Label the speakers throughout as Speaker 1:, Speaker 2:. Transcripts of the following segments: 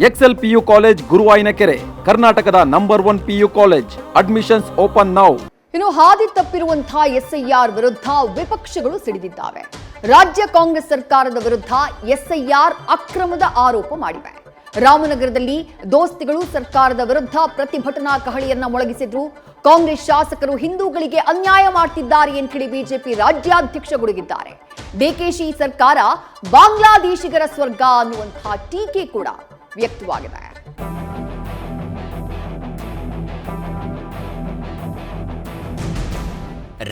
Speaker 1: Excel PU college ಗುರುವಾಯಿನಕೆರೆ, ಕರ್ನಾಟಕದ number 1 PU college. Admissions open now.
Speaker 2: ಇನ್ನು ಹಾದಿ ತಪ್ಪಿರುವಂತಹ ಎಸ್ಐಆರ್ ವಿರುದ್ಧ ವಿಪಕ್ಷಗಳು ಸಿಡಿದಿದ್ದಾವೆ. ರಾಜ್ಯ ಕಾಂಗ್ರೆಸ್ ಸರ್ಕಾರದ ವಿರುದ್ಧ ಎಸ್ಐಆರ್ ಅಕ್ರಮದ ಆರೋಪ ಮಾಡಿವೆ. ರಾಮನಗರದಲ್ಲಿ ದೋಸ್ತಿಗಳು ಸರ್ಕಾರದ ವಿರುದ್ಧ ಪ್ರತಿಭಟನಾ ಕಹಳೆಯನ್ನ ಮೊಳಗಿಸಿದ್ರು. ಕಾಂಗ್ರೆಸ್ ಶಾಸಕರು ಹಿಂದೂಗಳಿಗೆ ಅನ್ಯಾಯ ಮಾಡ್ತಿದ್ದಾರೆ ಅಂತ ಹೇಳಿ ಬಿಜೆಪಿ ರಾಜ್ಯಾಧ್ಯಕ್ಷ ಗುಡುಗಿದ್ದಾರೆ. ಡಿಕೆಶಿ ಸರ್ಕಾರ ಬಾಂಗ್ಲಾದೇಶಿಗರ ಸ್ವರ್ಗ ಅನ್ನುವಂತಹ ಟೀಕೆ ಕೂಡ ವ್ಯಕ್ತವಾಗಿದೆ.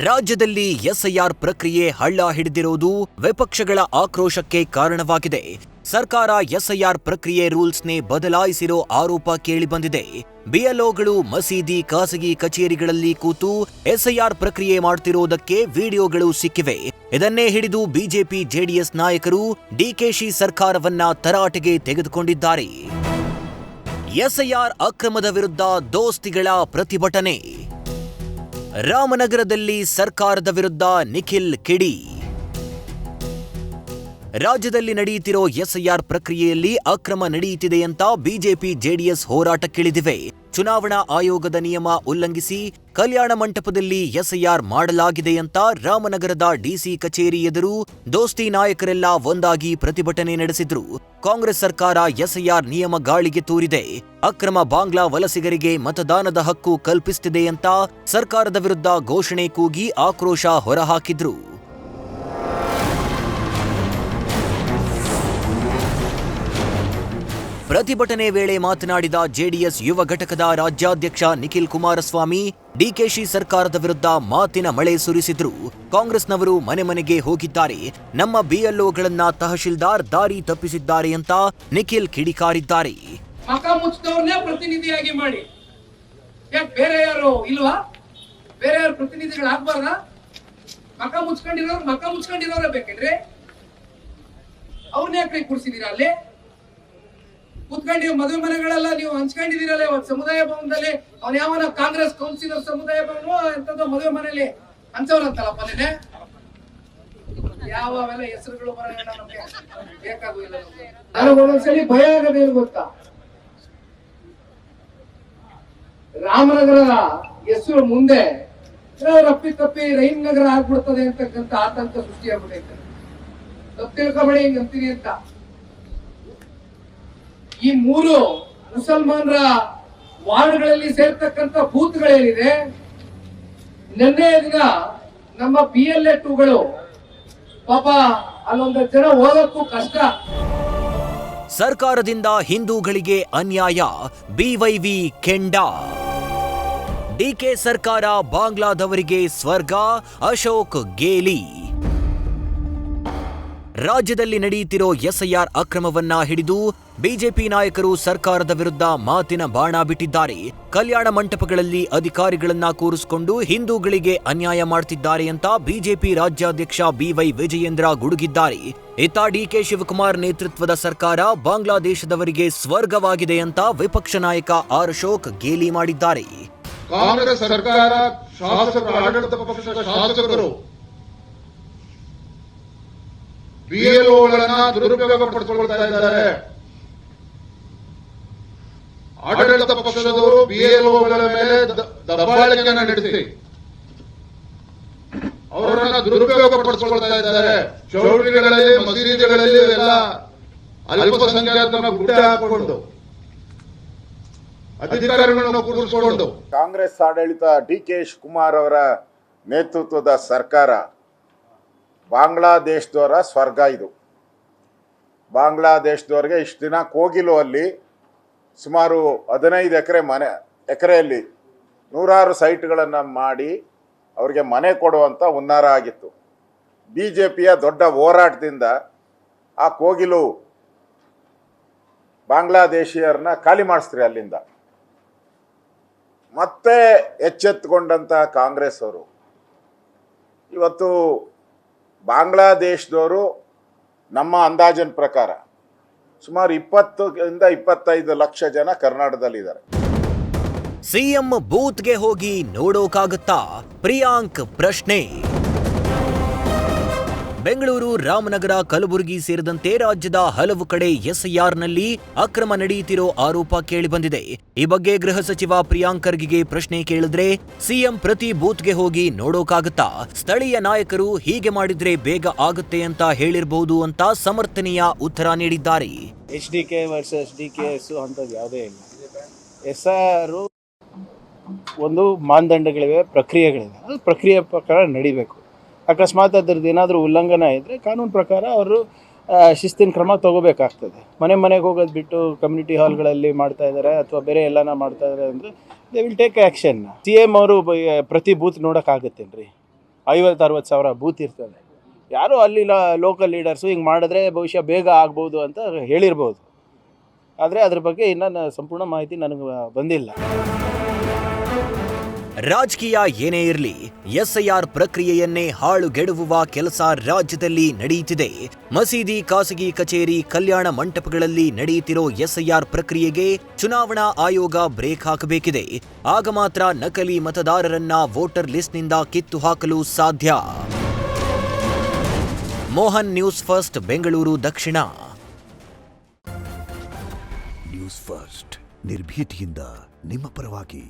Speaker 3: ರಾಜ್ಯದಲ್ಲಿ ಎಸ್ಐಆರ್ ಪ್ರಕ್ರಿಯೆ ಹಳ್ಳ ಹಿಡಿದಿರುವುದು ವಿಪಕ್ಷಗಳ ಆಕ್ರೋಶಕ್ಕೆ ಕಾರಣವಾಗಿದೆ. ಸರ್ಕಾರ ಎಸ್ಐಆರ್ ಪ್ರಕ್ರಿಯೆ ರೂಲ್ಸ್ನೇ ಬದಲಾಯಿಸಿರೋ ಆರೋಪ ಕೇಳಿಬಂದಿದೆ. ಬಿಎಲ್ಒಗಳು ಮಸೀದಿ, ಖಾಸಗಿ ಕಚೇರಿಗಳಲ್ಲಿ ಕೂತು ಎಸ್ಐಆರ್ ಪ್ರಕ್ರಿಯೆ ಮಾಡ್ತಿರೋದಕ್ಕೆ ವಿಡಿಯೋಗಳು ಸಿಕ್ಕಿವೆ. ಇದನ್ನೇ ಹಿಡಿದು ಬಿಜೆಪಿ ಜೆಡಿಎಸ್ ನಾಯಕರು ಡಿಕೆಶಿ ಸರ್ಕಾರವನ್ನ ತರಾಟೆಗೆ ತೆಗೆದುಕೊಂಡಿದ್ದಾರೆ. ಎಸ್ಐಆರ್ ಅಕ್ರಮದ ವಿರುದ್ಧ ದೋಸ್ತಿಗಳ ಪ್ರತಿಭಟನೆ. ರಾಮನಗರದಲ್ಲಿ ಸರ್ಕಾರದ ವಿರುದ್ಧ ನಿಖಿಲ್ ಕಿಡಿ. ರಾಜ್ಯದಲ್ಲಿ ನಡೆಯುತ್ತಿರೋ ಎಸ್ಐಆರ್ ಪ್ರಕ್ರಿಯೆಯಲ್ಲಿ ಅಕ್ರಮ ನಡೆಯುತ್ತಿದೆ ಅಂತ ಬಿಜೆಪಿ ಜೆಡಿಎಸ್ ಹೋರಾಟಕ್ಕಿಳಿದಿವೆ. ಚುನಾವಣಾ ಆಯೋಗದ ನಿಯಮ ಉಲ್ಲಂಘಿಸಿ ಕಲ್ಯಾಣ ಮಂಟಪದಲ್ಲಿ ಎಸ್ಐಆರ್ ಮಾಡಲಾಗಿದೆ ಅಂತ ರಾಮನಗರದ ಡಿಸಿ ಕಚೇರಿ ಎದುರು ದೋಸ್ತಿ ನಾಯಕರೆಲ್ಲ ಒಂದಾಗಿ ಪ್ರತಿಭಟನೆ ನಡೆಸಿದ್ರು. ಕಾಂಗ್ರೆಸ್ ಸರ್ಕಾರ ಎಸ್ಐಆರ್ ನಿಯಮ ಗಾಳಿಗೆ ತೂರಿದೆ, ಅಕ್ರಮ ಬಾಂಗ್ಲಾ ವಲಸಿಗರಿಗೆ ಮತದಾನದ ಹಕ್ಕು ಕಲ್ಪಿಸುತ್ತಿದೆ ಅಂತ ಸರ್ಕಾರದ ವಿರುದ್ಧ ಘೋಷಣೆ ಕೂಗಿ ಆಕ್ರೋಶ ಹೊರಹಾಕಿದ್ರು. ಪ್ರತಿಭಟನೆ ವೇಳೆ ಮಾತನಾಡಿದ ಜೆಡಿಎಸ್ ಯುವ ಘಟಕದ ರಾಜ್ಯಾಧ್ಯಕ್ಷ ನಿಖಿಲ್ ಕುಮಾರಸ್ವಾಮಿ, ಡಿಕೆಶಿ ಸರ್ಕಾರದ ವಿರುದ್ಧ ಮಾತಿನ ಮಳೆ ಸುರಿಸಿದ್ರು. ಕಾಂಗ್ರೆಸ್ನವರು ಮನೆ ಮನೆಗೆ ಹೋಗಿದ್ದಾರೆ, ನಮ್ಮ ಬಿಎಲ್ಒಗಳನ್ನ ತಹಶೀಲ್ದಾರ್ ದಾರಿ ತಪ್ಪಿಸಿದ್ದಾರೆ ಅಂತ ನಿಖಿಲ್ ಕಿಡಿಕಾರಿದ್ದಾರೆ.
Speaker 4: ಮಕ ಮುಚ್ಚಿದವ್ರನ್ನೇ ಪ್ರತಿನಿಧಿಯಾಗಿ ಮಾಡಿ, ಯಾಕೆ ಬೇರೆ ಯಾರು ಇಲ್ವಾ? ಬೇರೆ ಯಾರು ಪ್ರತಿನಿಧಿಗಳಾಗಬಾರ್ದ? ಮಕ ಮುಚ್ಕೊಂಡಿರೋರೇ ಬೇಕೇನ್ರಿ? ಅವ್ರನ್ನ ಯಾಕೆ ಕೂರಿಸಿದೀರ? ಅಲ್ಲಿ ಕುತ್ಕೊಂಡು ಮದುವೆ ಮನೆಗಳೆಲ್ಲ ನೀವು ಹಂಚ್ಕೊಂಡಿದ್ದೀರಲ್ಲ. ಒಂದು ಸಮುದಾಯ ಭವನದಲ್ಲಿ ಅವ್ನು ಯಾವನ ಕಾಂಗ್ರೆಸ್ ಕೌನ್ಸಿಲರ್ ಸಮುದಾಯ ಭವನ ಎಂತದ್ದು ಮದುವೆ ಮನೆಯಲ್ಲಿ ಹಂಚವ್ರಂತಲ್ಲಪ್ಪ ನೀನೆ. ಯಾವೆಲ್ಲ ಹೆಸರುಗಳು ಬರೋಣ ನಮ್ಗೆ ಬೇಕಾಗುದಿಲ್ಲ. ನನಗೆ ಒಂದೊಂದ್ಸಲಿ ಭಯ ಆಗೋದೇನು ಗೊತ್ತಾ? ರಾಮನಗರ ಹೆಸರು ಮುಂದೆ ರಪ್ಪಿ ತಪ್ಪಿ ರೈನ್ ನಗರ ಆಗ್ಬಿಡ್ತದೆ ಅಂತಕ್ಕಂಥ ಆತಂಕ ಸೃಷ್ಟಿಯಾಗ್ಬಿಟ್ಟೈತೆ. ತಪ್ಪು ತಿಳ್ಕೊಬೇಡಿ ಹಿಂಗ್ ಅಂತೀನಿ ಅಂತ. ಈ 3 ಮುಸಲ್ಮಾನರ ವಾರ್ಡ್ಗಳಲ್ಲಿ ಸೇರ್ತಕ್ಕಂಥ ಬೂತ್ಗಳೇನಿದೆ, ನಿನ್ನೆ ದಿನ ನಮ್ಮ BLA2ಗಳು ಪಾಪ ಅಲ್ಲೊಂದು ಜನ ಹೋಗಕ್ಕೂ ಕಷ್ಟ.
Speaker 3: ಸರ್ಕಾರದಿಂದ ಹಿಂದೂಗಳಿಗೆ ಅನ್ಯಾಯ, ಬಿವೈವಿ ಕೆಂಡ. ಡಿಕೆ ಸರ್ಕಾರ ಬಾಂಗ್ಲಾದವರಿಗೆ ಸ್ವರ್ಗ, ಅಶೋಕ್ ಗೇಲಿ. ರಾಜ್ಯದಲ್ಲಿ ನಡೆಯುತ್ತಿರೋ ಎಸ್ಐಆರ್ ಅಕ್ರಮವನ್ನ ಹಿಡಿದು ಬಿಜೆಪಿ ನಾಯಕರು ಸರ್ಕಾರದ ವಿರುದ್ಧ ಮಾತಿನ ಬಾಣ ಬಿಟ್ಟಿದ್ದಾರೆ. ಕಲ್ಯಾಣ ಮಂಟಪಗಳಲ್ಲಿ ಅಧಿಕಾರಿಗಳನ್ನ ಕೂರಿಸಿಕೊಂಡು ಹಿಂದೂಗಳಿಗೆ ಅನ್ಯಾಯ ಮಾಡ್ತಿದ್ದಾರೆ ಅಂತ ಬಿಜೆಪಿ ರಾಜ್ಯಾಧ್ಯಕ್ಷ ಬಿವೈ ವಿಜಯೇಂದ್ರ ಗುಡುಗಿದ್ದಾರೆ. ಇತ್ತ ಡಿಕೆ ಶಿವಕುಮಾರ್ ನೇತೃತ್ವದ ಸರ್ಕಾರ ಬಾಂಗ್ಲಾದೇಶದವರಿಗೆ ಸ್ವರ್ಗವಾಗಿದೆ ಅಂತ ವಿಪಕ್ಷ ನಾಯಕ ಆರ್ ಅಶೋಕ್ ಗೇಲಿ ಮಾಡಿದ್ದಾರೆ.
Speaker 5: ಕಾಂಗ್ರೆಸ್ ಸರ್ಕಾರ, ಶಾಸಕರು, ಆಡಳಿತ ಪಕ್ಷದ ಶಾಸಕರು ಬಿಎಲ್ಒಗಳನ್ನ ದುರುಪಯೋಗ ಪಡಿಸಿಕೊಳ್ತಾ ಇದ್ದಾರೆ. ಆಡಳಿತ ಪಕ್ಷದವರು ಬಿಎಲ್ಒಗಳ ಮೇಲೆ ದಬ್ಬಾಳಿಕೆಯನ್ನು ನಡೆಸಿ ಅವರನ್ನ ದುರುಪಯೋಗ ಪಡಿಸಿಕೊಳ್ತಾ ಇದ್ದಾರೆ. ಚೌಲ್ಟ್ರಿಗಳಲ್ಲಿ, ಮಸೀದಿಗಳಲ್ಲಿ ಎಲ್ಲ ಅಲ್ಪಸಂಖ್ಯಾತರನ್ನ ಗುಡ್ಡೆ ಹಾಕಿಕೊಂಡು ಅಧಿಕಾರಿಗಳನ್ನು ಕೂರಿಸಿಕೊಂಡು
Speaker 6: ಕಾಂಗ್ರೆಸ್ ಆಡಳಿತ ಡಿಕೆ ಶಿವಕುಮಾರ್ ಅವರ ನೇತೃತ್ವದ ಸರ್ಕಾರ ಬಾಂಗ್ಲಾದೇಶದವರ ಸ್ವರ್ಗ. ಇದು ಬಾಂಗ್ಲಾದೇಶದವರಿಗೆ ಇಷ್ಟು ದಿನ ಕೋಗಿಲು ಅಲ್ಲಿ ಸುಮಾರು 15 ಎಕರೆಯಲ್ಲಿ 100 ಸೈಟ್ಗಳನ್ನು ಮಾಡಿ ಅವರಿಗೆ ಮನೆ ಕೊಡುವಂಥ ಹುನ್ನಾರ ಆಗಿತ್ತು. BJPಯ ದೊಡ್ಡ ಹೋರಾಟದಿಂದ ಆ ಕೋಗಿಲು ಬಾಂಗ್ಲಾದೇಶಿಯರನ್ನ ಖಾಲಿ ಮಾಡಿಸ್ತಾರೆ ಅಲ್ಲಿಂದ. ಮತ್ತೆ ಎಚ್ಚೆತ್ತುಕೊಂಡಂಥ ಕಾಂಗ್ರೆಸ್ ಅವರು ಇವತ್ತು ಬಾಂಗ್ಲಾದೇಶದವರು ನಮ್ಮ ಅಂದಾಜಿನ ಪ್ರಕಾರ ಸುಮಾರು 20 ರಿಂದ 25 ಲಕ್ಷ ಜನ ಕರ್ನಾಟಕದಲ್ಲಿದ್ದಾರೆ.
Speaker 3: ಸಿಎಂ ಬೂತ್ಗೆ ಹೋಗಿ ನೋಡೋಕಾಗುತ್ತಾ? ಪ್ರಿಯಾಂಕ್ ಪ್ರಶ್ನೆ. ಬೆಂಗಳೂರು, ರಾಮನಗರ, ಕಲಬುರಗಿ ಸೇರಿದಂತೆ ರಾಜ್ಯದ ಹಲವು ಕಡೆ ಎಸ್ಐಆರ್ನಲ್ಲಿ ಅಕ್ರಮ ನಡೆಯುತ್ತಿರೋ ಆರೋಪ ಕೇಳಿಬಂದಿದೆ. ಈ ಬಗ್ಗೆ ಗೃಹ ಸಚಿವ ಪ್ರಿಯಾಂಕ್ ಖರ್ಗೆಗೆ ಪ್ರಶ್ನೆ ಕೇಳಿದ್ರೆ ಸಿಎಂ ಪ್ರತಿ ಬೂತ್ಗೆ ಹೋಗಿ ನೋಡೋಕಾಗುತ್ತಾ? ಸ್ಥಳೀಯ ನಾಯಕರು ಹೀಗೆ ಮಾಡಿದ್ರೆ ಬೇಗ ಆಗುತ್ತೆ ಅಂತ ಹೇಳಿರಬಹುದು ಅಂತ ಸಮರ್ಥನೀಯ ಉತ್ತರ ನೀಡಿದ್ದಾರೆ.
Speaker 7: HDK ವರ್ಸಸ್ DKS ಅಂಥದ್ದು ಯಾವುದೇ ಇಲ್ಲ. SIR ಒಂದು ಮಾನದಂಡಗಳಿವೆ, ಪ್ರಕ್ರಿಯೆಗಳಿವೆ. ಅದು ಪ್ರಕ್ರಿಯೆ ಪ್ರಕಾರ ನಡಿಬೇಕು. ಅಕಸ್ಮಾತ್ ಅದ್ರದ್ದು ಏನಾದರೂ ಉಲ್ಲಂಘನೆ ಇದ್ದರೆ ಕಾನೂನು ಪ್ರಕಾರ ಅವರು ಶಿಸ್ತಿನ ಕ್ರಮ ತಗೋಬೇಕಾಗ್ತದೆ. ಮನೆಗೆ ಹೋಗೋದು ಬಿಟ್ಟು ಕಮ್ಯುನಿಟಿ ಹಾಲ್ಗಳಲ್ಲಿ ಮಾಡ್ತಾ ಇದ್ದಾರೆ ಅಥವಾ ಬೇರೆ ಎಲ್ಲನ ಮಾಡ್ತಾ ಇದ್ದಾರೆ ಅಂದರೆ they will take action. CM ಅವರು ಪ್ರತಿ ಬೂತ್ ನೋಡೋಕ್ಕಾಗತ್ತೇನ್ರಿ? 50-60 ಸಾವಿರ ಬೂತ್ ಇರ್ತದೆ. ಯಾರೋ ಅಲ್ಲಿ ಲೋಕಲ್ ಲೀಡರ್ಸು ಹಿಂಗೆ ಮಾಡಿದ್ರೆ ಬಹುಶಃ ಬೇಗ ಆಗ್ಬೋದು ಅಂತ ಹೇಳಿರ್ಬೋದು. ಆದರೆ ಅದ್ರ ಬಗ್ಗೆ ಇನ್ನೂ ಸಂಪೂರ್ಣ ಮಾಹಿತಿ ನನಗೆ ಬಂದಿಲ್ಲ.
Speaker 3: ರಾಜಕೀಯ ಏನೇ ಇರಲಿ, ಎಸ್ಐಆರ್ ಪ್ರಕ್ರಿಯೆಯನ್ನೇ ಹಾಳುಗೆಡವುವ ಕೆಲಸ ರಾಜ್ಯದಲ್ಲಿ ನಡೆಯುತ್ತಿದೆ. ಮಸೀದಿ, ಖಾಸಗಿ ಕಚೇರಿ, ಕಲ್ಯಾಣ ಮಂಟಪಗಳಲ್ಲಿ ನಡೆಯುತ್ತಿರೋ ಎಸ್ಐಆರ್ ಪ್ರಕ್ರಿಯೆಗೆ ಚುನಾವಣಾ ಆಯೋಗ ಬ್ರೇಕ್ ಹಾಕಬೇಕಿದೆ. ಆಗ ಮಾತ್ರ ನಕಲಿ ಮತದಾರರನ್ನ ವೋಟರ್ ಲಿಸ್ಟ್ನಿಂದ ಕಿತ್ತು ಹಾಕಲು ಸಾಧ್ಯ. ಮೋಹನ್, ನ್ಯೂಸ್ ಫಸ್ಟ್, ಬೆಂಗಳೂರು ದಕ್ಷಿಣ.
Speaker 8: ನ್ಯೂಸ್ ಫಸ್ಟ್ ನಿರ್ಭೀತಿಯಿಂದ ನಿಮ್ಮ ಪರವಾಗಿ.